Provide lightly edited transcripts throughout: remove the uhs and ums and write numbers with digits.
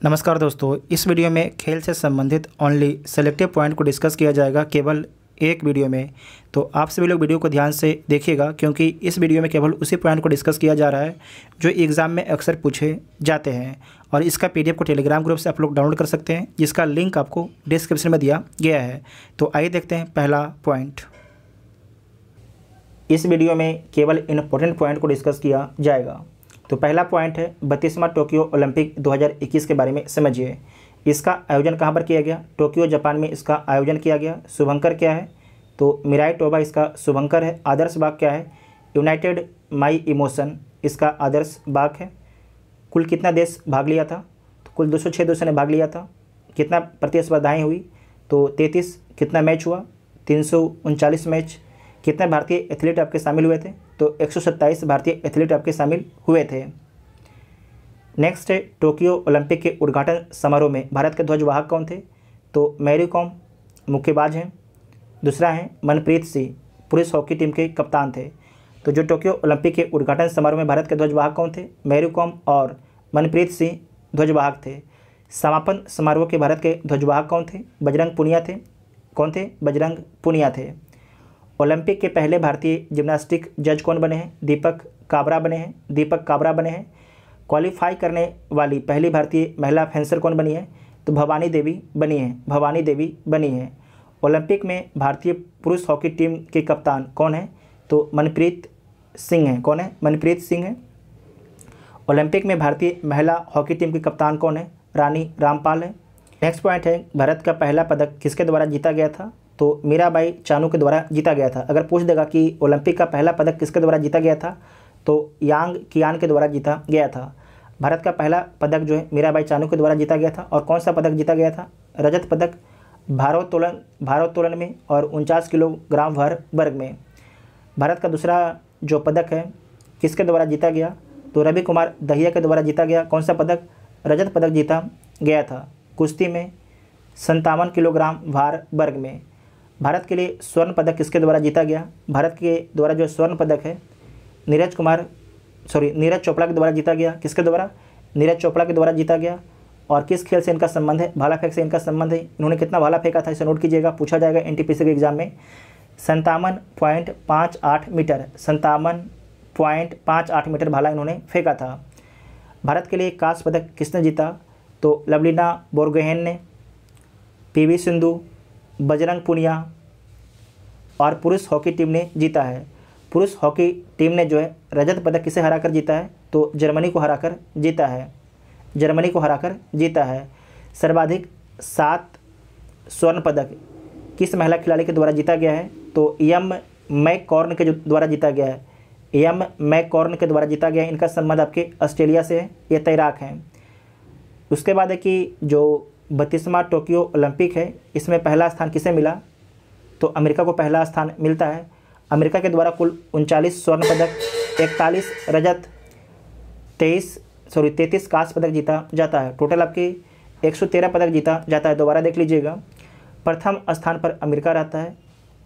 नमस्कार दोस्तों, इस वीडियो में खेल से संबंधित ओनली सेलेक्टिव पॉइंट को डिस्कस किया जाएगा केवल एक वीडियो में। तो आप सभी लोग वीडियो को ध्यान से देखिएगा, क्योंकि इस वीडियो में केवल उसी पॉइंट को डिस्कस किया जा रहा है जो एग्ज़ाम में अक्सर पूछे जाते हैं। और इसका पीडीएफ को टेलीग्राम ग्रुप से आप लोग डाउनलोड कर सकते हैं, जिसका लिंक आपको डिस्क्रिप्शन में दिया गया है। तो आइए देखते हैं पहला पॉइंट। इस वीडियो में केवल इंपॉर्टेंट पॉइंट को डिस्कस किया जाएगा। तो पहला पॉइंट है 32वां टोक्यो ओलंपिक 2021 के बारे में समझिए। इसका आयोजन कहाँ पर किया गया? टोक्यो जापान में इसका आयोजन किया गया। शुभंकर क्या है? तो मिराई टोबा इसका शुभंकर है। आदर्श बाग क्या है? यूनाइटेड माई इमोशन इसका आदर्श बाग है। कुल कितना देश भाग लिया था? तो कुल 206 देशों ने भाग लिया था। कितना प्रतिस्पर्धाएँ हुई? तो 33। कितना मैच हुआ? 339 मैच। कितने भारतीय एथलीट आपके शामिल हुए थे? तो 127 भारतीय एथलीट आपके शामिल हुए थे। नेक्स्ट है टोक्यो ओलंपिक के उद्घाटन समारोह में भारत के ध्वजवाहक कौन थे? तो मैरी कॉम मुक्केबाज हैं। दूसरा है मनप्रीत सिंह पुरुष हॉकी टीम के कप्तान थे। तो जो टोक्यो ओलंपिक के उद्घाटन समारोह में भारत के ध्वजवाहक कौन थे? मैरी कॉम और मनप्रीत सिंह ध्वजवाहक थे। समापन समारोह के भारत के ध्वजवाहक कौन थे? बजरंग पुनिया थे। कौन थे? बजरंग पुनिया थे। ओलंपिक के पहले भारतीय जिम्नास्टिक जज कौन बने हैं? दीपक काबरा बने हैं। दीपक काबरा बने हैं। क्वालिफाई करने वाली पहली भारतीय महिला फेंसर कौन बनी है? तो भवानी देवी बनी है। भवानी देवी बनी है। ओलंपिक में भारतीय पुरुष हॉकी टीम के कप्तान कौन है? तो मनप्रीत सिंह है। कौन है? मनप्रीत सिंह है। ओलंपिक में भारतीय महिला हॉकी टीम की कप्तान कौन है? रानी रामपाल है। नेक्स्ट पॉइंट है भारत का पहला पदक किसके द्वारा जीता गया था? तो मीराबाई चानू के द्वारा जीता गया था। अगर पूछ देगा कि ओलंपिक का पहला पदक किसके द्वारा जीता गया था, तो यांग कियान के द्वारा जीता गया था। भारत का पहला पदक जो है मीराबाई चानू के द्वारा जीता गया था। और कौन सा पदक जीता गया था? रजत पदक भारोत्तोलन में और 49 किलोग्राम भार वर्ग में। भारत का दूसरा जो पदक है किसके द्वारा जीता गया? तो रवि कुमार दहिया के द्वारा जीता गया। कौन सा पदक? रजत पदक जीता गया था। कुश्ती में 57 किलोग्राम भार वर्ग में। भारत के लिए स्वर्ण पदक किसके द्वारा जीता गया? भारत के द्वारा जो स्वर्ण पदक है नीरज चोपड़ा के द्वारा जीता गया। किसके द्वारा? नीरज चोपड़ा के द्वारा जीता गया। और किस खेल से इनका संबंध है? भाला फेंक से इनका संबंध है। इन्होंने कितना भाला फेंका था, इसे नोट कीजिएगा, पूछा जाएगा एनटीपीसी के एग्जाम में। 57.58 मीटर 57.58 मीटर भाला इन्होंने फेंका था। भारत के लिए कांस्य पदक किसने जीता? तो लवलीना बोरगोहेन ने, पीवी सिंधु, बजरंग पुनिया और पुरुष हॉकी टीम ने जीता है। पुरुष हॉकी टीम ने जो है रजत पदक किसे हराकर जीता है? तो जर्मनी को हराकर जीता है। जर्मनी को हराकर जीता है। सर्वाधिक 7 स्वर्ण पदक किस महिला खिलाड़ी के द्वारा जीता गया है? तो एम मैककॉर्न के द्वारा जीता गया है। एम मैककॉर्न के द्वारा जीता गया है। इनका संबंध आपके ऑस्ट्रेलिया से है, ये तैराक हैं। उसके बाद है कि जो 32वां टोक्यो ओलंपिक है, इसमें पहला स्थान किसे मिला? तो अमेरिका को पहला स्थान मिलता है। अमेरिका के द्वारा कुल 39 स्वर्ण पदक, 41 रजत, 33 कांस्य पदक जीता जाता है। टोटल आपके 113 पदक जीता जाता है। दोबारा देख लीजिएगा, प्रथम स्थान पर अमेरिका रहता है,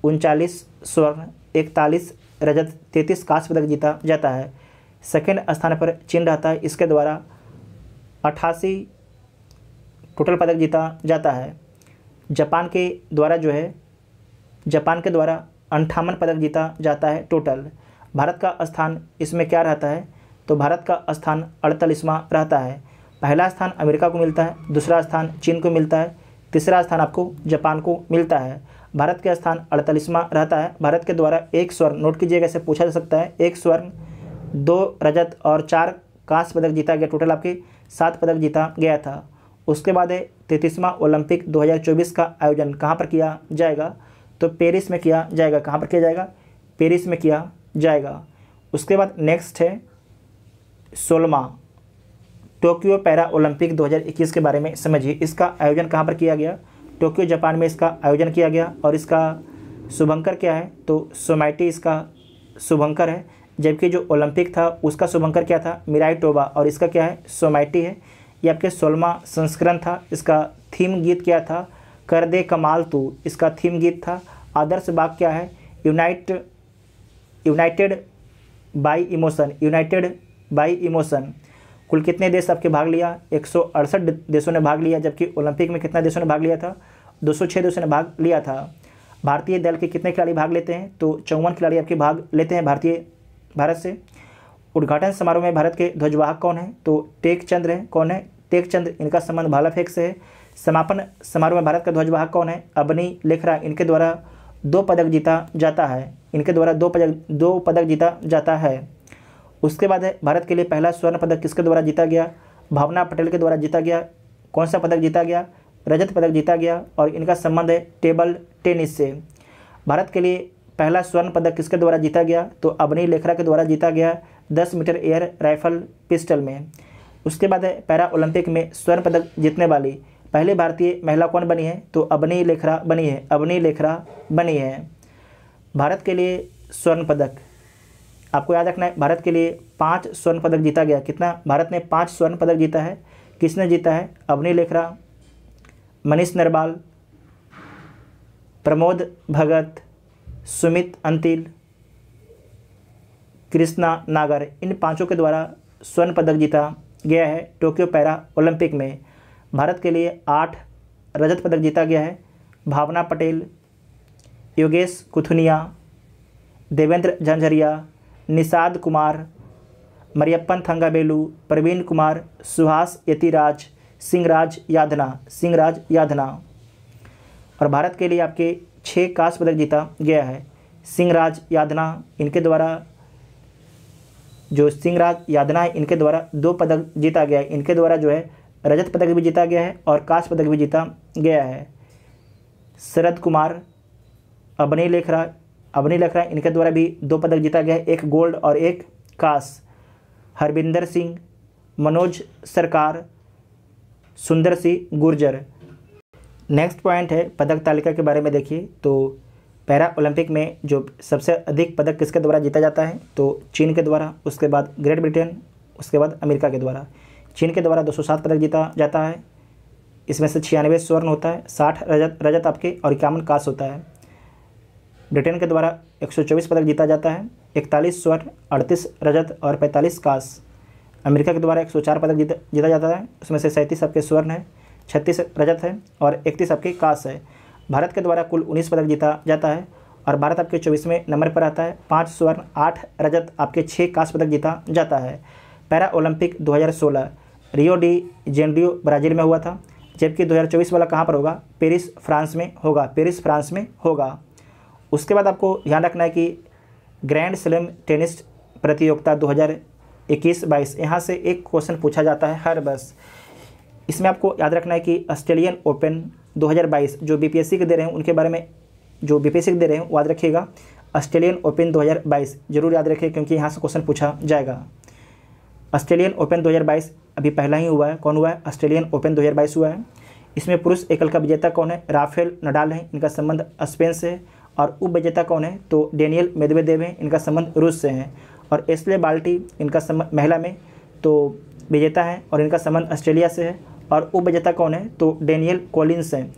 39 स्वर्ण, 41 रजत, 33 कांस्य पदक जीता जाता है। सेकेंड स्थान पर चीन रहता है, इसके द्वारा 88 टोटल पदक जीता जाता है। जापान के द्वारा 58 पदक जीता जाता है टोटल। भारत का स्थान इसमें क्या रहता है? तो भारत का स्थान 48वां रहता है। पहला स्थान अमेरिका को मिलता है, दूसरा स्थान चीन को मिलता है, तीसरा स्थान आपको जापान को मिलता है। भारत का स्थान 48वां रहता है। भारत के द्वारा 1 स्वर्ण, नोट कीजिएगा, इसे पूछा जा सकता है, 1 स्वर्ण, 2 रजत और 4 कांस्य पदक जीता गया। टोटल आपके 7 पदक जीता गया था। उसके बाद है 33वां ओलंपिक 2024 का आयोजन कहाँ पर किया जाएगा? तो पेरिस में किया जाएगा। कहाँ पर किया जाएगा? पेरिस में किया जाएगा। उसके बाद नेक्स्ट है 16वां टोक्यो पैरा ओलंपिक 2021 के बारे में समझिए। इसका आयोजन कहाँ पर किया गया? टोक्यो जापान में इसका आयोजन किया गया। और इसका शुभंकर क्या है? तो सोमाइटी इसका शुभंकर है। जबकि जो ओलंपिक था उसका शुभंकर क्या था? Miraitowa. और इसका क्या है? सोमाइटी है। ये आपके 16वां संस्करण था। इसका थीम गीत क्या था? कर दे कमाल तू, इसका थीम गीत था। आदर्श बाग क्या है? United by emotion. कुल कितने देश आपके भाग लिया? 168 देशों ने भाग लिया, जबकि ओलंपिक में कितना देशों ने भाग लिया था? 206 देशों ने भाग लिया था। भारतीय दल के कितने खिलाड़ी भाग लेते हैं? तो 54 खिलाड़ी आपके भाग लेते हैं भारत से। उद्घाटन समारोह में भारत के ध्वजवाहक कौन है? तो टेक चंद्र है। कौन है? टेक चंद्र। इनका संबंध भाला फेंक से है। समापन समारोह में भारत का ध्वजवाहक कौन है? अबनी लेखरा। इनके द्वारा 2 पदक जीता जाता है। इनके द्वारा 2 पदक जीता जाता है। उसके बाद है भारत के लिए पहला स्वर्ण पदक किसके द्वारा जीता गया? भावना पटेल के द्वारा जीता गया। कौन सा पदक जीता गया? रजत पदक जीता गया, और इनका संबंध है टेबल टेनिस से। भारत के लिए पहला स्वर्ण पदक किसके द्वारा जीता गया? तो अबनी लेखरा के द्वारा जीता गया 10 मीटर एयर राइफल पिस्टल में। उसके बाद है पैरा ओलंपिक में स्वर्ण पदक जीतने वाली पहली भारतीय महिला कौन बनी है? तो अबनी लेखरा बनी है। अबनी लेखरा बनी है। भारत के लिए स्वर्ण पदक आपको याद रखना है, भारत के लिए 5 स्वर्ण पदक जीता गया। कितना? भारत ने 5 स्वर्ण पदक जीता है। किसने जीता है? अबनी लेखरा, मनीष नरवाल, प्रमोद भगत, सुमित अंतिल, कृष्णा नागर, इन 5 के द्वारा स्वर्ण पदक जीता गया है टोक्यो पैरा ओलंपिक में। भारत के लिए 8 रजत पदक जीता गया है। भावना पटेल, योगेश कुथुनिया, देवेंद्र झंझरिया, निषाद कुमार, मरियप्पन थंगावेलु, प्रवीण कुमार, सुहास यतिराज, सिंहराज यादना। और भारत के लिए आपके 6 कांस्य पदक जीता गया है। सिंहराज यादना, इनके द्वारा जो सिंहराज यादना है, इनके द्वारा 2 पदक जीता गया है। इनके द्वारा जो है रजत पदक भी जीता गया है और कांस्य पदक भी जीता गया है। शरद कुमार, अबनी लेखरा, इनके द्वारा भी 2 पदक जीता गया है, 1 गोल्ड और 1 कांस्य। हरविंदर सिंह, मनोज सरकार, सुंदर सिंह गुर्जर। नेक्स्ट पॉइंट है पदक तालिका के बारे में। देखिए तो पैरा ओलंपिक में जो सबसे अधिक पदक किसके द्वारा जीता जाता है? तो चीन के द्वारा, उसके बाद ग्रेट ब्रिटेन, उसके बाद अमेरिका के द्वारा। चीन के द्वारा 207 पदक जीता जाता है। इसमें से 96 स्वर्ण होता है, 60 रजत आपके और 51 कांस्य होता है। ब्रिटेन के द्वारा 124 पदक जीता जाता है, 41 स्वर्ण, 38 रजत और 45 कांस्य। अमेरिका के द्वारा 104 पदक जीता जाता है, उसमें से 37 आपके स्वर्ण है, 36 रजत है और 31 आपके कांस्य है। भारत के द्वारा कुल 19 पदक जीता जाता है और भारत आपके 24वें नंबर पर आता है। 5 स्वर्ण, 8 रजत, आपके 6 कांस्य पदक जीता जाता है। Para Olympic 2016 Rio de Janeiro Brazil में हुआ था, जबकि 2024 वाला कहाँ पर होगा? पेरिस फ्रांस में होगा। उसके बाद आपको ध्यान रखना है कि ग्रैंड स्लैम टेनिस प्रतियोगिता 2021-22, यहाँ से एक क्वेश्चन पूछा जाता है हर वर्ष। इसमें आपको याद रखना है कि ऑस्ट्रेलियन ओपन 2022 जो बीपीएससी के दे रहे हैं उनके बारे में, जो बीपीएससी के दे रहे हैं याद रखिएगा। ऑस्ट्रेलियन ओपन 2022 जरूर याद रखिए, क्योंकि यहाँ से क्वेश्चन पूछा जाएगा। ऑस्ट्रेलियन ओपन 2022 अभी पहला ही हुआ है। कौन हुआ है? ऑस्ट्रेलियन ओपन 2022 हुआ है। इसमें पुरुष एकल का विजेता कौन है? राफेल नडाल है, इनका संबंध स्पेन से है। और उप विजेता कौन है? तो डेनियल मेदवेदेव है, इनका संबंध रूस से है। और एस्ले बाल्टी, इनका संबंध महिला में तो विजेता है और इनका संबंध ऑस्ट्रेलिया से है। और उप विजेता कौन है? तो डेनियल कॉलिन्स हैं।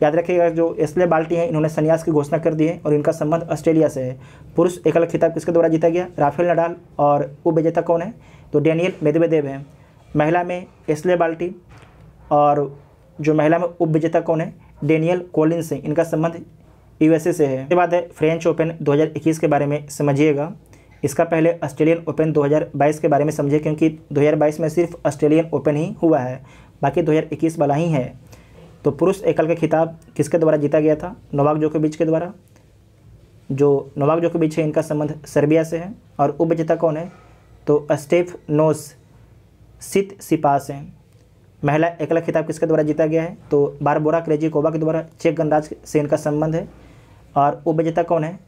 याद रखिएगा जो एस्ले बाल्टी हैं इन्होंने संन्यास की घोषणा कर दी है और इनका संबंध ऑस्ट्रेलिया से है। पुरुष एकल खिताब किसके द्वारा जीता गया? Rafael Nadal. और उप विजेता कौन है? तो डेनियल मेदवेदेव है। महिला में एस्ले बाल्टी और जो महिला में उप विजेता कौन है? डेनियल कॉलिन्स हैं, इनका संबंध यूएसए से है। इसके बाद है फ्रेंच ओपन 2021 के बारे में समझिएगा। इसका पहले ऑस्ट्रेलियन ओपन 2022 के बारे में समझिए, क्योंकि 2022 में सिर्फ ऑस्ट्रेलियन ओपन ही हुआ है, बाकी 2021 वाला ही है। तो पुरुष एकल का खिताब किसके द्वारा जीता गया था? नोवाक जोकोविच के द्वारा। जो नोवाक जोकोविच है इनका संबंध सर्बिया से है। और उप विजेता कौन है? तो स्टेफनोस सितसिपास हैं। महिला एकल खिताब किसके द्वारा जीता गया है? तो बारबोरा क्रेजिकोवा के द्वारा, चेक गणराज्य से इनका संबंध है। और उप विजेता कौन है?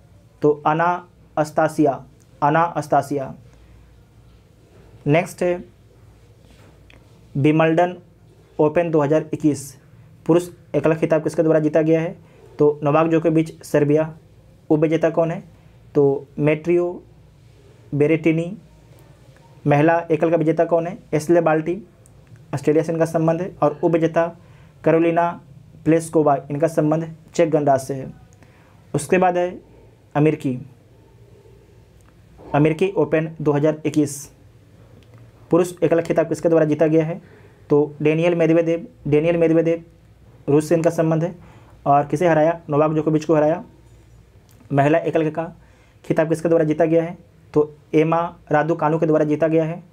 तो अना अस्तासिया। नेक्स्ट है विंबलडन ओपन 2021, पुरुष एकल खिताब किसके द्वारा जीता गया है? तो नोवाक जोकोविच सर्बिया। उप विजेता कौन है? तो मेट्रियो बेरेटिनी। महिला एकल का विजेता कौन है? एस्ले बाल्टी, ऑस्ट्रेलिया से इनका संबंध है। और उप विजेता कैरोलिना प्लेस्कोवा, इनका संबंध चेक गणराज्य से है। उसके बाद है अमेरिकी ओपन 2021, पुरुष एकल खिताब किसके द्वारा जीता गया है? तो डेनियल मेदवेदेव रूस से इनका संबंध है। और किसे हराया? नोवाक जोकोविच को हराया। महिला एकल का खिताब किसके द्वारा जीता गया है? तो एमा रादुकानु के द्वारा जीता गया है।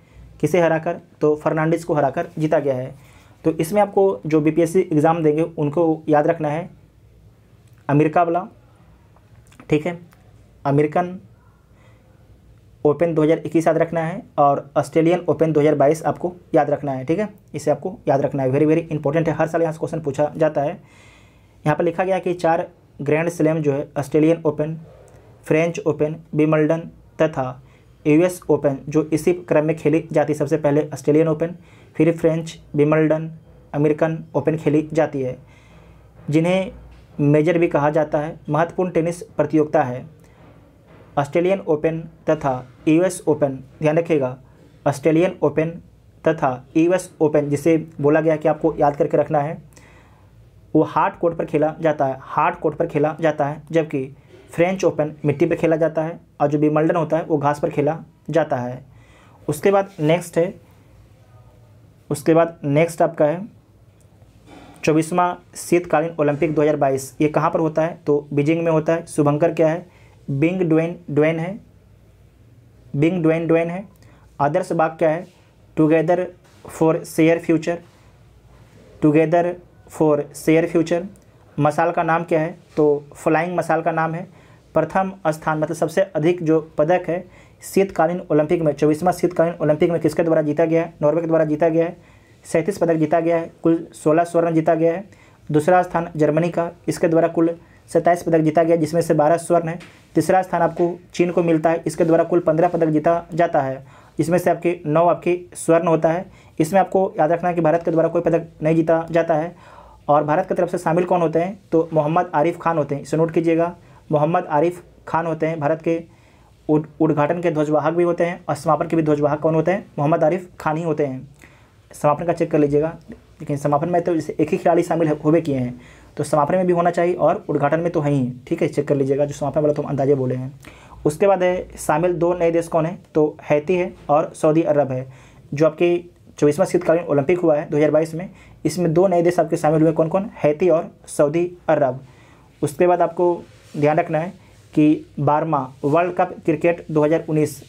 किसे हराकर? तो फर्नांडिस को हराकर जीता गया है। तो इसमें आपको जो बीपीएससी एग्ज़ाम देंगे उनको याद रखना है अमेरिका वाला, ठीक है, अमेरिकन ओपन 2021 याद रखना है और ऑस्ट्रेलियन ओपन 2022 आपको याद रखना है, ठीक है। इसे आपको याद रखना है, वेरी वेरी इंपॉर्टेंट है, हर साल यहाँ से क्वेश्चन पूछा जाता है। यहाँ पर लिखा गया कि 4 ग्रैंड स्लैम जो है Australian open, French open, Wimbledon तथा यूएस ओपन, जो इसी क्रम में खेली जाती है। सबसे पहले ऑस्ट्रेलियन ओपन, फिर फ्रेंच, विंबलडन, अमेरिकन ओपन खेली जाती है, जिन्हें मेजर भी कहा जाता है। महत्वपूर्ण टेनिस प्रतियोगिता है ऑस्ट्रेलियन ओपन तथा यूएस ओपन। ध्यान रखिएगा, ऑस्ट्रेलियन ओपन तथा यूएस ओपन, जिसे बोला गया कि आपको याद करके रखना है, वो हार्ड कोर्ट पर खेला जाता है, हार्ड कोर्ट पर खेला जाता है, जबकि फ्रेंच ओपन मिट्टी पर खेला जाता है और जो विंबलडन होता है वो घास पर खेला जाता है। उसके बाद नेक्स्ट आपका है 24वां शीतकालीन ओलंपिक 2022। ये कहाँ पर होता है? तो बीजिंग में होता है। शुभंकर क्या है? बिंग ड्वेन है। आदर्श बाग क्या है? Together for share future. मसाल का नाम क्या है? तो फ्लाइंग मसाल का नाम है। प्रथम स्थान मतलब सबसे अधिक जो पदक है शीतकालीन ओलंपिक में, 24वां शीतकालीन ओलंपिक में किसके द्वारा जीता गया है? नॉर्वे के द्वारा जीता गया है। 37 पदक जीता गया है, कुल 16 स्वर्ण जीता गया है। दूसरा स्थान जर्मनी का, इसके द्वारा कुल 27 पदक जीता गया, जिसमें से 12 स्वर्ण है। तीसरा स्थान आपको चीन को मिलता है, इसके द्वारा कुल 15 पदक जीता जाता है, इसमें से आपके 9 आपके स्वर्ण होता है। इसमें आपको याद रखना है कि भारत के द्वारा कोई पदक नहीं जीता जाता है। और भारत की तरफ से शामिल कौन होते हैं? तो मोहम्मद आरिफ खान होते हैं, इसे नोट कीजिएगा, मोहम्मद आरिफ खान होते हैं। भारत के उद्घाटन के ध्वजवाहक भी होते हैं और समापन के भी ध्वजवाहक कौन होते हैं? मोहम्मद आरिफ खान ही होते हैं। समापन का चेक कर लीजिएगा, लेकिन समापन में तो जैसे एक ही खिलाड़ी शामिल हुए किए हैं, तो समापन में भी होना चाहिए और उद्घाटन में तो है ही, ठीक है, चेक कर लीजिएगा। जो समापन वाला तो हम अंदाजे बोले हैं। उसके बाद है शामिल 2 नए देश कौन है? तो हैती है और सऊदी अरब है। जो आपके 24वां शीतकालीन ओलंपिक हुआ है 2022 में, इसमें 2 नए देश आपके शामिल हुए, कौन कौन? हैती और सऊदी अरब। उसके बाद आपको ध्यान रखना है कि 12वां वर्ल्ड कप क्रिकेट 2019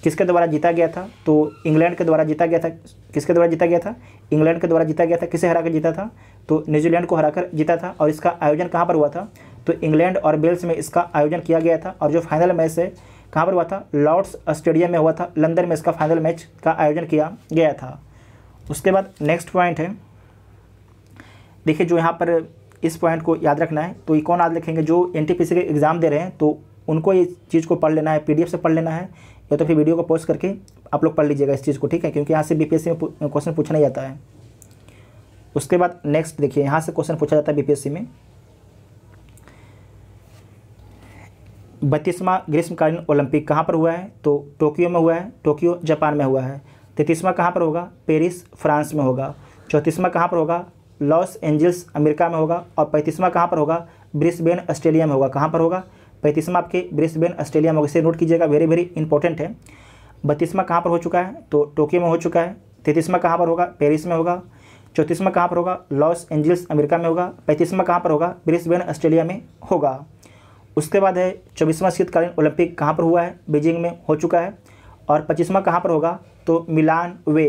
किसके द्वारा जीता गया था? तो इंग्लैंड के द्वारा जीता गया था। किसके द्वारा जीता गया था? इंग्लैंड के द्वारा जीता गया था। किसे हराकर जीता था? तो न्यूजीलैंड को हराकर जीता था। और इसका आयोजन कहाँ पर हुआ था? तो इंग्लैंड और वेल्स में इसका आयोजन किया गया था। और जो फाइनल मैच है कहाँ पर हुआ था? लॉर्ड्स स्टेडियम में हुआ था, लंदन में इसका फाइनल मैच का आयोजन किया गया था। उसके बाद नेक्स्ट पॉइंट है, देखिए जो यहाँ पर इस पॉइंट को याद रखना है। तो ये कौन याद रखेंगे? जो एनटीपीसी के एग्ज़ाम दे रहे हैं तो उनको ये चीज़ को पढ़ लेना है, पीडीएफ से पढ़ लेना है, या तो फिर वीडियो को पॉज करके आप लोग पढ़ लीजिएगा इस चीज़ को, ठीक है, क्योंकि यहाँ से बीपीएससी में क्वेश्चन पूछा नहीं जाता है। उसके बाद नेक्स्ट देखिए, यहाँ से क्वेश्चन पूछा जाता है बीपीएससी में। 32वां ग्रीष्मकालीन ओलंपिक कहाँ पर हुआ है? तो टोक्यो में हुआ है, टोक्यो जापान में हुआ है। 33वां कहाँ पर होगा? पेरिस फ्रांस में होगा। 34वां कहाँ पर होगा? लॉस एंजल्स अमेरिका में होगा। और 35वां कहाँ पर होगा? ब्रिस्बेन ऑस्ट्रेलिया में होगा। कहाँ पर होगा? 35वां आपके ब्रिस्बेन ऑस्ट्रेलिया में होगा। इसे नोट कीजिएगा, वेरी वेरी इंपॉर्टेंट है। 32वां कहाँ पर हो चुका है? तो टोक्यो में हो चुका है। 33वां कहाँ पर होगा? पेरिस में होगा। 34वां कहाँ पर होगा? लॉस एंजल्स अमेरिका में होगा। 35वां कहाँ पर होगा? ब्रिस्बेन ऑस्ट्रेलिया में होगा। उसके बाद है 24वां शीतकालीन ओलंपिक कहाँ पर हुआ है? बीजिंग में हो चुका है। और 25वां कहाँ पर होगा? तो मिलान वे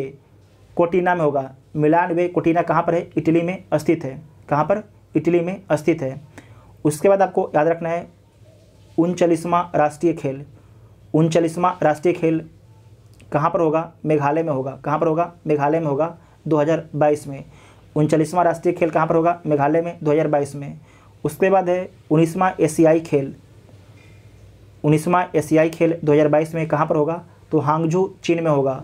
कोटिना में होगा। मिलान वे कोटिना कहाँ पर है? इटली में स्थित है। कहाँ पर? इटली में स्थित है। उसके बाद आपको याद रखना है 39वां राष्ट्रीय खेल। 39वां राष्ट्रीय खेल कहाँ पर होगा? मेघालय में होगा। कहाँ पर होगा? मेघालय में होगा 2022 में। 39वां राष्ट्रीय खेल कहाँ पर होगा? मेघालय में 2022 में। उसके बाद है 19वां एशियाई खेल। 19वां एशियाई खेल 2022 में कहाँ पर होगा? तो हांगझू चीन में होगा।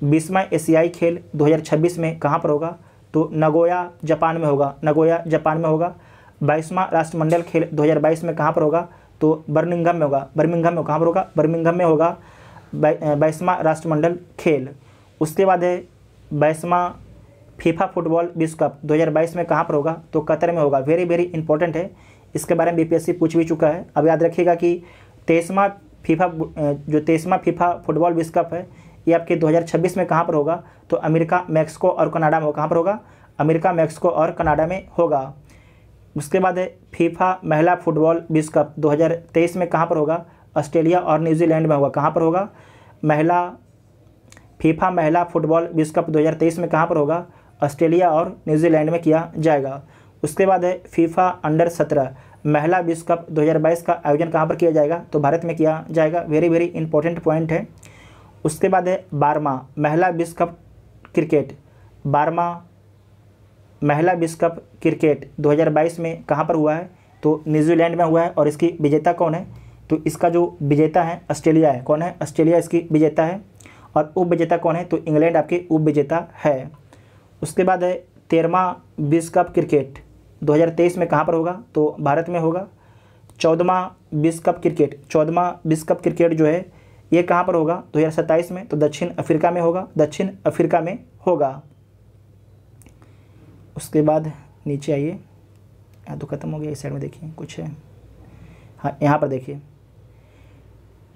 20वां एशियाई खेल 2026 में कहाँ पर होगा? तो नगोया जापान में होगा। नगोया जापान में होगा। 22वां राष्ट्रमंडल खेल 2022 में कहाँ पर होगा? तो बर्मिंघम में होगा। बर्मिंघम में कहाँ पर होगा? बर्मिंघम में होगा 22वां राष्ट्रमंडल खेल। उसके बाद है 22वां फीफा फुटबॉल विश्व कप 2022 में कहाँ पर होगा? तो कतर में होगा। वेरी वेरी इंपॉर्टेंट है, इसके बारे में बीपीएससी पूछ भी चुका है। अब याद रखिएगा कि 23वां फीफा फुटबॉल विश्व कप है, ये आपके 2026 में कहाँ पर होगा, तो अमेरिका, मैक्सिको और कनाडा में हो। कहाँ पर होगा, अमेरिका, मैक्सिको और कनाडा में होगा। उसके बाद है फीफा महिला फुटबॉल विश्व कप 2023 में कहाँ पर होगा, ऑस्ट्रेलिया और न्यूजीलैंड में होगा। कहाँ पर होगा, फीफा महिला फुटबॉल विश्व कप 2023 में कहाँ पर होगा, ऑस्ट्रेलिया और न्यूजीलैंड में किया जाएगा। उसके बाद है फीफा अंडर 17 महिला विश्व कप 2022 का आयोजन कहाँ पर किया जाएगा, तो भारत में किया जाएगा। वेरी वेरी इंपॉर्टेंट पॉइंट है। उसके बाद है 12वां महिला विश्व कप क्रिकेट, 12वां महिला विश्व कप क्रिकेट 2022 में कहाँ पर हुआ है, तो न्यूजीलैंड में हुआ है। और इसकी विजेता कौन है, तो इसका जो विजेता है ऑस्ट्रेलिया है। कौन है, ऑस्ट्रेलिया इसकी विजेता है। और उप विजेता कौन है, तो इंग्लैंड आपके उप विजेता है। उसके बाद है 13वां विश्व कप क्रिकेट 2023 में कहाँ पर होगा, तो भारत में होगा। 14वां विश्व कप क्रिकेट, 14वां विश्व कप क्रिकेट जो है ये कहाँ पर होगा, 2027 में, तो दक्षिण अफ्रीका में होगा, दक्षिण अफ्रीका में होगा। उसके बाद नीचे आइए, यहाँ तो ख़त्म हो गया, इस साइड में देखिए कुछ है, हाँ यहाँ पर देखिए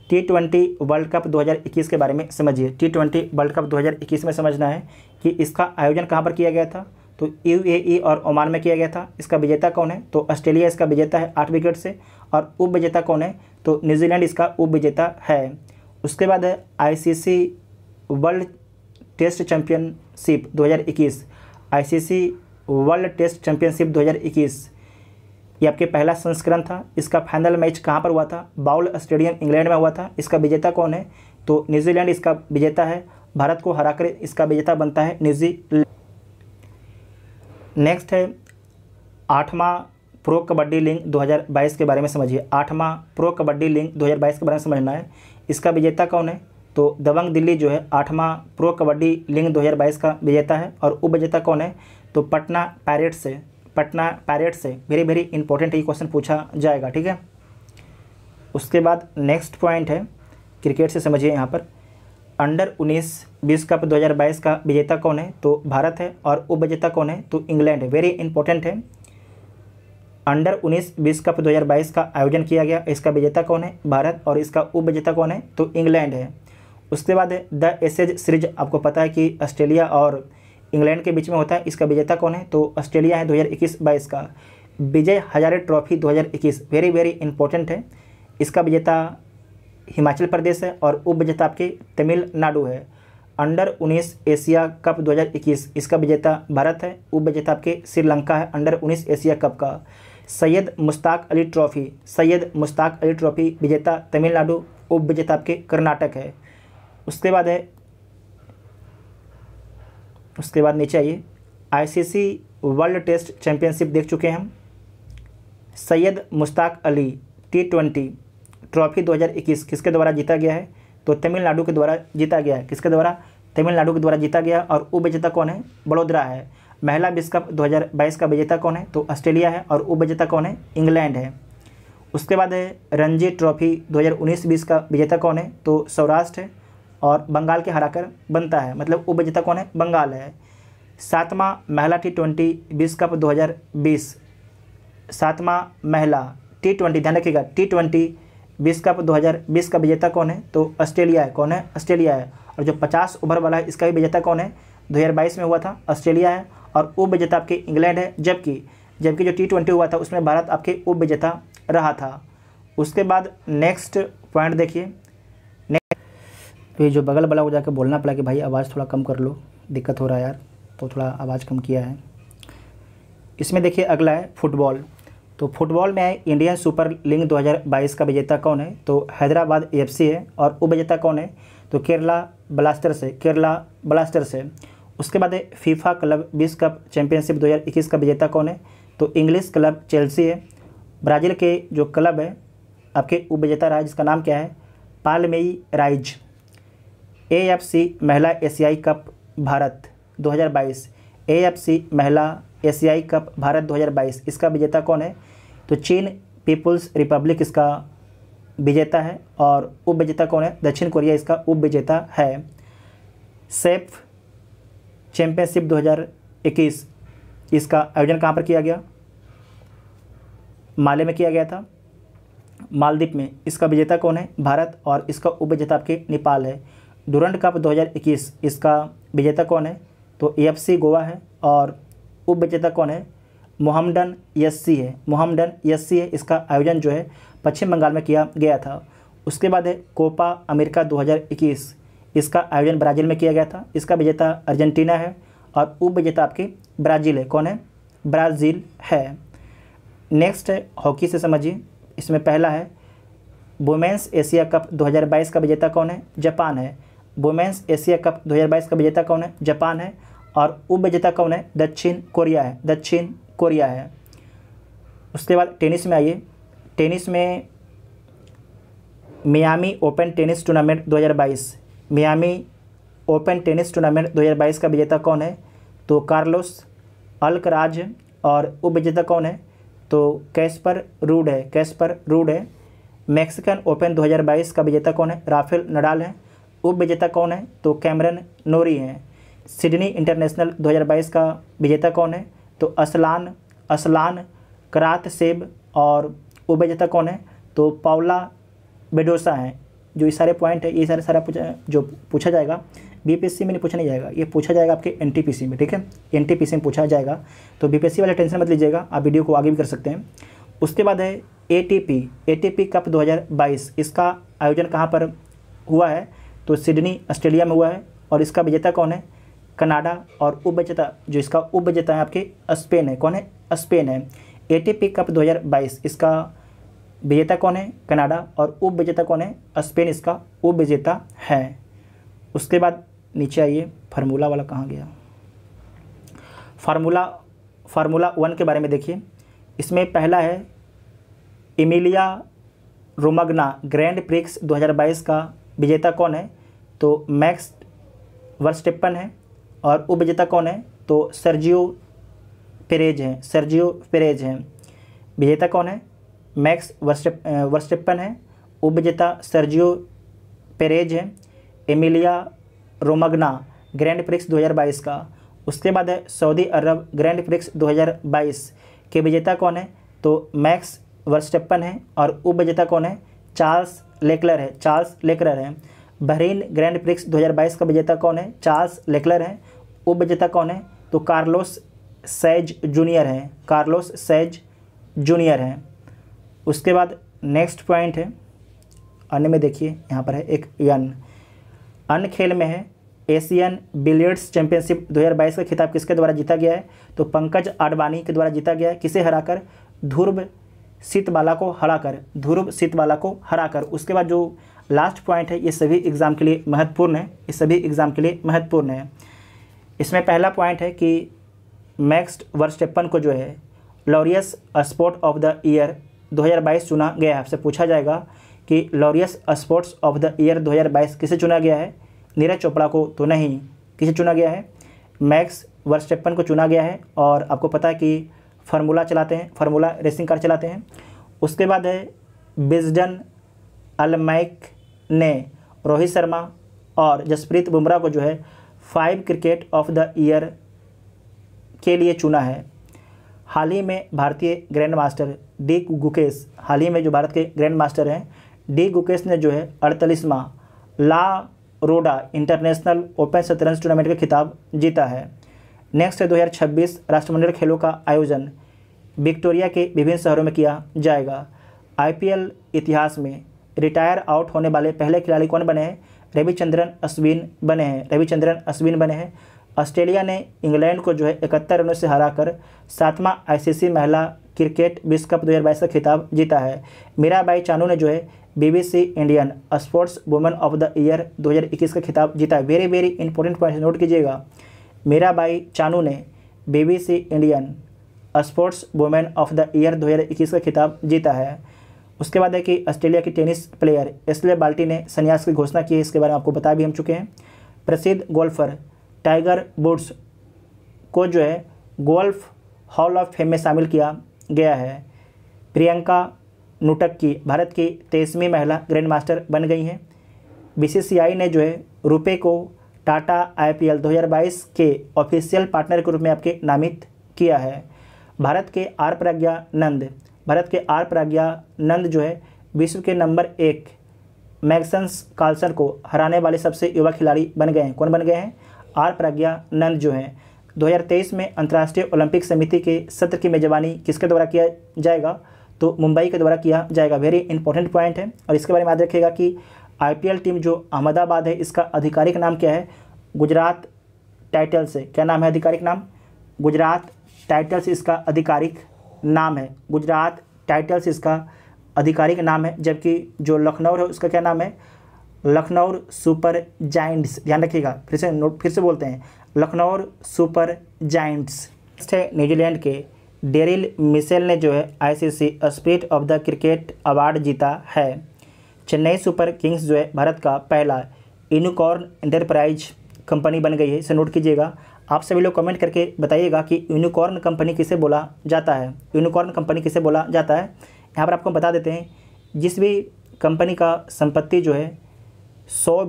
T20 वर्ल्ड कप 2021 के बारे में समझिए। T20 वर्ल्ड कप 2021 में समझना है कि इसका आयोजन कहाँ पर किया गया था, तो UAE और ओमान में किया गया था। इसका विजेता कौन है, तो ऑस्ट्रेलिया इसका विजेता है 8 विकेट से। और उप विजेता कौन है, तो न्यूजीलैंड इसका उप विजेता है। उसके बाद है ICC world test championship 2021, ICC world test championship 2021 ये आपके पहला संस्करण था। इसका फाइनल मैच कहाँ पर हुआ था, बाउल स्टेडियम इंग्लैंड में हुआ था। इसका विजेता कौन है, तो न्यूजीलैंड इसका विजेता है। भारत को हराकर इसका विजेता बनता है न्यूजीलैंड। नेक्स्ट है 8वां प्रो कबड्डी लीग 2022 के बारे में समझिए। 8वां प्रो कबड्डी लीग 2022 के बारे में समझना है। इसका विजेता कौन है, तो दबंग दिल्ली जो है 8वां प्रो कबड्डी लीग 2022 का विजेता है। और उप विजेता कौन है, तो पटना पैरेट्स से। वेरी वेरी इंपॉर्टेंट ये क्वेश्चन पूछा जाएगा, ठीक है। उसके बाद नेक्स्ट पॉइंट है क्रिकेट से समझिए। यहाँ पर अंडर 19 विश्व कप 2022 का विजेता कौन है, तो भारत है। और उप विजेता कौन है, तो इंग्लैंड है। वेरी इंपॉर्टेंट है। अंडर 19 विश्व कप 2022 का आयोजन किया गया, इसका विजेता कौन है, भारत। और इसका उप विजेता कौन है, तो इंग्लैंड है। उसके बाद है द एशेज सीरीज, आपको पता है कि ऑस्ट्रेलिया और इंग्लैंड के बीच में होता है। इसका विजेता कौन है, तो ऑस्ट्रेलिया है 2021-22 का। Vijay Hazare trophy 2021 very very important है। इसका विजेता हिमाचल प्रदेश है। और उप विजेता आपके तमिलनाडु है। अंडर 19 एशिया कप 2021 इसका विजेता भारत है। उप विजेता आपके श्रीलंका है अंडर 19 एशिया कप का। सैयद मुश्ताक अली ट्रॉफी विजेता तमिलनाडु, उप विजेता आपके कर्नाटक है। उसके बाद नीचे आइए, ICC वर्ल्ड टेस्ट चैंपियनशिप देख चुके हैं हम। सैयद मुश्ताक अली T20 ट्रॉफी 2021 किसके द्वारा जीता गया है, तो तमिलनाडु के द्वारा जीता गया है। किसके द्वारा, तमिलनाडु के द्वारा जीता गया। और उप विजेता कौन है, बड़ोदरा है। महिला विश्व कप 2022 का विजेता कौन है, तो ऑस्ट्रेलिया है। और उप विजेता कौन है, इंग्लैंड है। उसके बाद है रणजी ट्रॉफी 2019-20 का विजेता कौन है, तो सौराष्ट्र है। और बंगाल के हराकर बनता है, मतलब उप विजेता कौन है, बंगाल है। 7वां महिला T20 विश्व कप 2020, 7वां महिला T20, ध्यान रखिएगा, T20 विश्व कप 2020 का विजेता कौन है, तो ऑस्ट्रेलिया है। कौन है, ऑस्ट्रेलिया है। और जो 50 ओवर वाला है इसका भी विजेता कौन है, 2022 में हुआ था, ऑस्ट्रेलिया है। और उप विजेता आपके इंग्लैंड है। जबकि जो T20 हुआ था उसमें भारत आपके उप विजेता रहा था। उसके बाद नेक्स्ट पॉइंट देखिए। तो ये जो बगल वाला हो जाकर बोलना पड़ा कि भाई आवाज़ थोड़ा कम कर लो, दिक्कत हो रहा है यार, तो थोड़ा आवाज़ कम किया है। इसमें देखिए अगला है फुटबॉल। तो फुटबॉल में इंडियन सुपर लीग 2022 का विजेता कौन है, तो हैदराबाद AFC है। और उप विजेता कौन है, तो केरला ब्लास्टर्स है। उसके बाद है फीफा क्लब विश्व कप चैंपियनशिप 2021 का विजेता कौन है, तो इंग्लिश क्लब चेल्सी है। ब्राज़ील के जो क्लब है आपके उप विजेता रहा, जिसका नाम क्या है, पालमेइरास। AFC महिला एशियाई कप भारत 2022, AFC महिला एशियाई कप भारत 2022 इसका विजेता कौन है, तो चीन पीपुल्स रिपब्लिक इसका विजेता है। और उप विजेता कौन है, दक्षिण कोरिया इसका उप विजेता है। सेफ चैंपियनशिप 2021 इसका आयोजन कहाँ पर किया गया, माले में किया गया था, मालदीव में। इसका विजेता कौन है, भारत। और इसका उप विजेता आपके नेपाल है। डूरंड कप 2021 इसका विजेता कौन है? तो AFC गोवा है। और उप विजेता कौन है? मोहम्मडन SC है। मोहम्मडन SC है। इसका आयोजन जो है पश्चिम बंगाल में किया गया था। उसके बाद है कोपा अमेरिका 2021, इसका आयोजन ब्राज़ील में किया गया था। इसका विजेता अर्जेंटीना है और उप विजेता आपकी ब्राज़ील है। कौन है? ब्राज़ील है। नेक्स्ट है हॉकी से समझिए। इसमें पहला है वुमेन्स एशिया कप 2022 का विजेता कौन है? जापान है। वुमेन्स एशिया कप 2022 का विजेता कौन है? जापान है। और उप विजेता कौन है? दक्षिण कोरिया है। दक्षिण कोरिया है। उसके बाद टेनिस में आइए। टेनिस में Miami open tennis tournament 2022, Miami open tennis tournament 2022 का विजेता कौन है? तो कार्लोस अल्कराज। और उप विजेता कौन है? तो कैस्पर रूड है। कैस्पर रूड है। मैक्सिकन ओपन 2022 का विजेता कौन है? राफेल नडाल है। उप विजेता कौन है? तो कैमरन नोरी हैं। सिडनी इंटरनेशनल 2022 का विजेता कौन है? तो असलान करातसेव। और उप विजेता कौन है? तो पाउला बेडोसा हैं। जो ये सारे पॉइंट है, ये सारा जो पूछा जाएगा BPSC में नहीं पूछा नहीं जाएगा, ये पूछा जाएगा आपके NTPC में। ठीक है, NTPC में पूछा जाएगा। तो BPSC वाले टेंशन मत लीजिएगा, आप वीडियो को आगे भी कर सकते हैं। उसके बाद है ATP कप 2022, इसका आयोजन कहाँ पर हुआ है? तो सिडनी ऑस्ट्रेलिया में हुआ है। और इसका विजेता कौन है? कनाडा। और उप विजेता, जो इसका उप विजेता है आपके स्पेन है। कौन है? स्पेन है। ATP कप 2022 इसका विजेता कौन है? कनाडा। और उप विजेता कौन है? स्पेन इसका उप विजेता है। उसके बाद नीचे आइए, फार्मूला वाला कहाँ गया? फार्मूला 1 के बारे में देखिए। इसमें पहला है एमिलिया रोमग्ना ग्रैंड प्रिक्स 2022 का विजेता कौन है? तो मैक्स वर्स्टेपन है। और उप विजेता कौन है? तो सर्जियो पेरेज है। सर्जियो पेरेज हैं। विजेता कौन है? मैक्स वर्स्टेपन है। उप विजेता सर्जियो पेरेज है। एमिलिया रोमग्ना ग्रैंड प्रिक्स 2022 का। उसके बाद है सऊदी अरब ग्रैंड प्रिक्स 2022 के विजेता कौन है? तो मैक्स वर्स्टेपन है। और उप विजेता कौन है? चार्ल्स लेक्लर है। चार्ल्स लेक्लर है। बहरीन ग्रैंड प्रिक्स 2022 का विजेता कौन है? चार्ल्स लेक्लर है। उप विजेता कौन है? तो कार्लोस सैज जूनियर है। कार्लोस सैज जूनियर है। उसके बाद नेक्स्ट पॉइंट है अन्य में, देखिए यहाँ पर है एक अन्य खेल में है एशियन बिलियर्ड्स चैंपियनशिप 2022 का खिताब किसके द्वारा जीता गया है? तो पंकज आडवाणी के द्वारा जीता गया है। किसे हराकर? ध्रुव सितवाला को हराकर। ध्रुव सितवाला को हराकर। उसके बाद जो लास्ट पॉइंट है, ये सभी एग्ज़ाम के लिए महत्वपूर्ण है। ये सभी एग्ज़ाम के लिए महत्वपूर्ण है। इसमें पहला पॉइंट है कि मैक्स वर्स्टेपन को जो है Laureus sport of the year 2022 चुना गया है। आपसे पूछा जाएगा कि Laureus sports of the year 2022 किसे चुना गया है? नीरज चोपड़ा को तो नहीं, किसे चुना गया है? मैक्स वर्स्टेपन को चुना गया है। और आपको पता है कि फार्मूला चलाते हैं, फार्मूला रेसिंग कार चलाते हैं। उसके बाद है बिजडन अलमैक ने रोहित शर्मा और जसप्रीत बुमराह को जो है 5 क्रिकेट ऑफ द ईयर के लिए चुना है। हाल ही में भारतीय ग्रैंड मास्टर डी गुकेश, हाल ही में जो भारत के ग्रैंड मास्टर हैं डी गुकेश ने जो है 48वां ला रोडा इंटरनेशनल ओपन शतरंज टूर्नामेंट का खिताब जीता है। नेक्स्ट है 2026 राष्ट्रमंडल खेलों का आयोजन विक्टोरिया के विभिन्न शहरों में किया जाएगा। IPL इतिहास में रिटायर आउट होने वाले पहले खिलाड़ी कौन बने हैं? रविचंद्रन अश्विन बने हैं। रविचंद्रन अश्विन बने हैं। ऑस्ट्रेलिया ने इंग्लैंड को जो है 71 रनों से हराकर 7वां ICC महिला क्रिकेट विश्व कप 2022 का खिताब जीता है। मीराबाई चानू ने जो है BBC Indian sports women of the year 2021 का खिताब जीता है। Very very important point note कीजिएगा। मीराबाई चानू ने BBC Indian sports women of the year 2021 का खिताब जीता है। उसके बाद है कि ऑस्ट्रेलिया की टेनिस प्लेयर एशले बाल्टी ने संन्यास की घोषणा की है। इसके बारे में आपको बता भी हम चुके हैं। प्रसिद्ध गोल्फर टाइगर वुड्स को जो है गोल्फ हॉल ऑफ फेम में शामिल किया गया है। प्रियंका नुटक्की भारत की 23वीं महिला ग्रैंड मास्टर बन गई हैं। BCCI ने जो है रुपए को टाटा IPL 2022 के ऑफिशियल पार्टनर के रूप में आपके नामित किया है। भारत के आर प्रज्ञा नंद जो है विश्व के नंबर 1 मैग्नस कार्लसन को हराने वाले सबसे युवा खिलाड़ी बन गए हैं। कौन बन गए हैं? आर प्रज्ञानंद जो हैं। 2023 में अंतर्राष्ट्रीय ओलंपिक समिति के सत्र की मेजबानी किसके द्वारा किया जाएगा? तो मुंबई के द्वारा किया जाएगा। वेरी इंपॉर्टेंट पॉइंट है और इसके बारे में याद रखिएगा कि IPL टीम जो अहमदाबाद है इसका आधिकारिक नाम क्या है? गुजरात टाइटल्स है। क्या नाम है आधिकारिक नाम? गुजरात टाइटल्स इसका आधिकारिक नाम है। गुजरात टाइटल्स इसका आधिकारिक नाम है। जबकि जो लखनऊ है उसका क्या नाम है? Lucknow super giants. ध्यान रखिएगा, फिर से बोलते हैं, लखनऊ सुपर जायंट्स। नेक्स्ट है न्यूजीलैंड के डेरिल मिशेल ने जो है ICC spirit of the cricket award जीता है। चेन्नई सुपर किंग्स जो है भारत का पहला यूनिकॉर्न एंटरप्राइज कंपनी बन गई है। इसे नोट कीजिएगा। आप सभी लोग कमेंट करके बताइएगा कि यूनिकॉर्न कंपनी किसे बोला जाता है? यूनिकॉर्न कंपनी किसे बोला जाता है? यहाँ पर आपको बता देते हैं, जिस भी कंपनी का संपत्ति जो है 100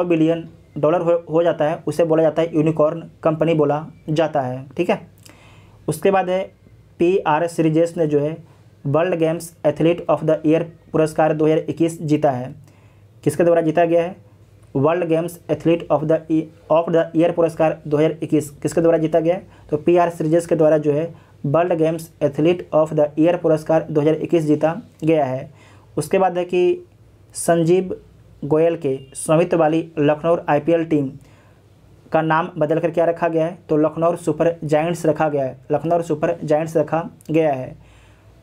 बिलियन डॉलर हो जाता है उसे बोला जाता है यूनिकॉर्न कंपनी बोला जाता है। ठीक है। उसके बाद है PR श्रीजेश ने जो है world games athlete of the year पुरस्कार 2021 जीता है। किसके द्वारा जीता गया है? World games athlete of the year पुरस्कार 2021 किसके द्वारा जीता गया है? तो PR श्रीजेश के द्वारा जो है world games athlete of the year पुरस्कार 2021 जीता गया है। उसके बाद है कि संजीव गोयल के स्वामित्व वाली लखनऊ IPL टीम का नाम बदल कर क्या रखा गया है? तो लखनऊ सुपर जायंट्स रखा गया है। लखनऊ सुपर जायंट्स रखा गया है।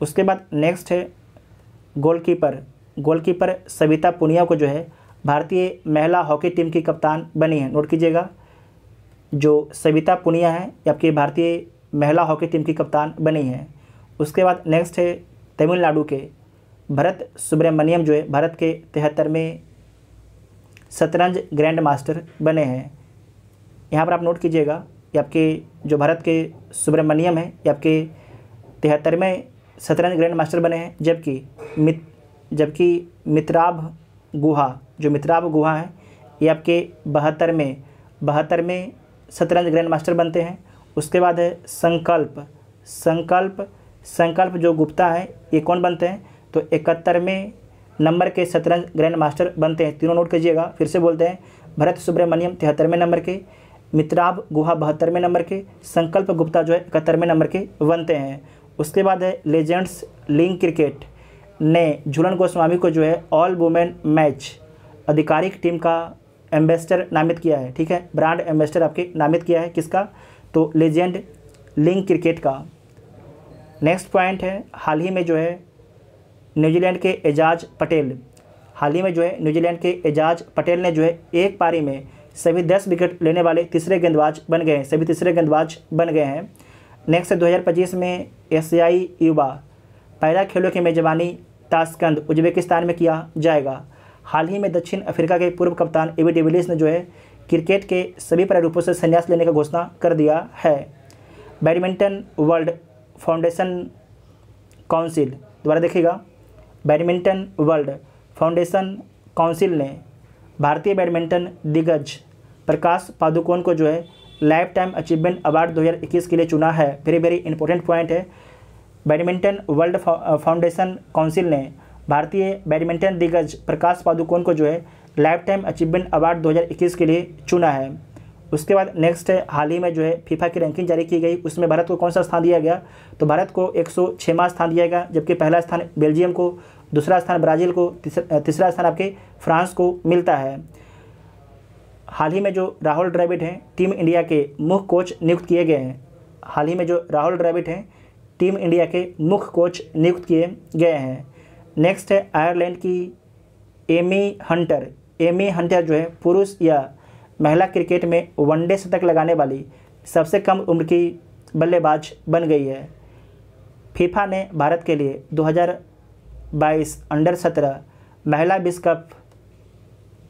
उसके बाद नेक्स्ट है गोलकीपर सविता पुनिया को जो है भारतीय महिला हॉकी टीम की कप्तान बनी है। नोट कीजिएगा, जो सविता पुनिया है आपकी भारतीय महिला हॉकी टीम की कप्तान बनी है। उसके बाद नेक्स्ट है तमिलनाडु के भरत सुब्रमण्यम जो है भारत के 73वें शतरंज ग्रैंड मास्टर बने हैं। यहाँ पर आप नोट कीजिएगा, ये आपके जो भारत के सुब्रमण्यम है ये आपके 73वें शतरंज ग्रैंड मास्टर बने हैं। जबकि मित्राभ गुहा है ये आपके 72वें शतरंज ग्रैंड मास्टर बनते हैं। उसके बाद है संकल्प जो गुप्ता है ये कौन बनते हैं? तो 71वें नंबर के शतरंज ग्रैंड मास्टर बनते हैं। तीनों नोट कीजिएगा। फिर से बोलते हैं, भरत सुब्रमण्यम 73वें नंबर के, मित्राभ गुहा 72वें नंबर के, संकल्प गुप्ता जो है 71वें नंबर के बनते हैं। उसके बाद है लेजेंड्स लीग क्रिकेट ने झूलन गोस्वामी को जो है ऑल वुमेन मैच आधिकारिक टीम का एम्बेसडर नामित किया है। ठीक है, ब्रांड एम्बेसडर आपके नामित किया है। किसका? तो लेजेंड लीग क्रिकेट का। नेक्स्ट पॉइंट है, हाल ही में जो है न्यूजीलैंड के एजाज पटेल ने जो है एक पारी में सभी 10 विकेट लेने वाले तीसरे गेंदबाज बन गए हैं। नेक्स्ट 2025 में एशियाई युवा पैरा खेलों की मेजबानी ताशकंद उज्बेकिस्तान में किया जाएगा। हाल ही में दक्षिण अफ्रीका के पूर्व कप्तान AB डिविलियर्स ने जो है क्रिकेट के सभी प्रारूपों से संन्यास लेने का घोषणा कर दिया है। बैडमिंटन वर्ल्ड फाउंडेशन काउंसिल, दोबारा देखिएगा, बैडमिंटन वर्ल्ड फाउंडेशन काउंसिल ने भारतीय बैडमिंटन दिग्गज प्रकाश पादुकोण को जो है लाइफ टाइम अचीवमेंट अवार्ड 2021 के लिए चुना है। वेरी इंपॉर्टेंट पॉइंट है। बैडमिंटन वर्ल्ड फाउंडेशन काउंसिल ने भारतीय बैडमिंटन दिग्गज प्रकाश पादुकोण को जो है लाइफ टाइम अचीवमेंट अवार्ड 2021 के लिए चुना है। उसके बाद नेक्स्ट है, हाल ही में जो है फीफा की रैंकिंग जारी की गई, उसमें भारत को कौन सा स्थान दिया गया? तो भारत को 106वां स्थान दिया गया, जबकि पहला स्थान बेल्जियम को, दूसरा स्थान ब्राज़ील को, तीसरा स्थान आपके फ्रांस को मिलता है। हाल ही में जो राहुल द्रविड़ हैं टीम इंडिया के मुख्य कोच नियुक्त किए गए हैं। नेक्स्ट है आयरलैंड की एमी हंटर जो है पुरुष या महिला क्रिकेट में वनडे शतक लगाने वाली सबसे कम उम्र की बल्लेबाज बन गई है। फीफा ने भारत के लिए 2022 अंडर 17 महिला विश्व कप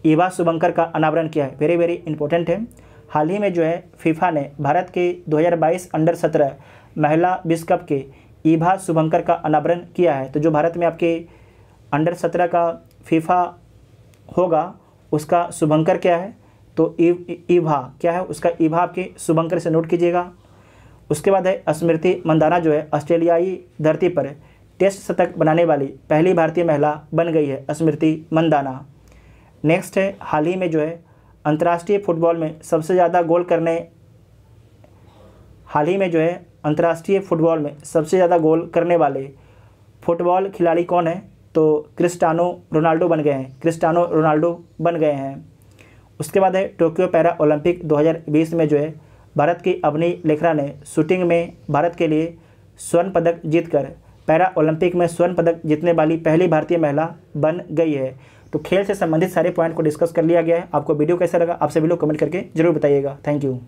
ईवा शुभंकर का अनावरण किया है। वेरी इंपॉर्टेंट है। हाल ही में जो है फीफा ने भारत के 2022 अंडर 17 महिला विश्व कप के ईवा शुभंकर का अनावरण किया है। तो जो भारत में आपके अंडर 17 का फीफा होगा उसका शुभंकर क्या है? तो ईवा क्या है? उसका ईवा आपके शुभंकर से नोट कीजिएगा। उसके बाद है स्मृति मंदाना जो है ऑस्ट्रेलियाई धरती पर टेस्ट शतक बनाने वाली पहली भारतीय महिला बन गई है स्मृति मंदाना। नेक्स्ट है, हाल ही में जो है अंतर्राष्ट्रीय फुटबॉल में सबसे ज़्यादा गोल करने वाले फुटबॉल खिलाड़ी कौन है? तो क्रिस्टियानो रोनाल्डो बन गए हैं। उसके बाद है, टोक्यो पैरा ओलंपिक 2020 में जो है भारत की अवनी लेखरा ने शूटिंग में भारत के लिए स्वर्ण पदक जीतकर पैरा ओलंपिक में स्वर्ण पदक जीतने वाली पहली भारतीय महिला बन गई है। तो खेल से संबंधित सारे पॉइंट को डिस्कस कर लिया गया है। आपको वीडियो कैसा लगा आप सभी लोग कमेंट करके जरूर बताइएगा। Thank you.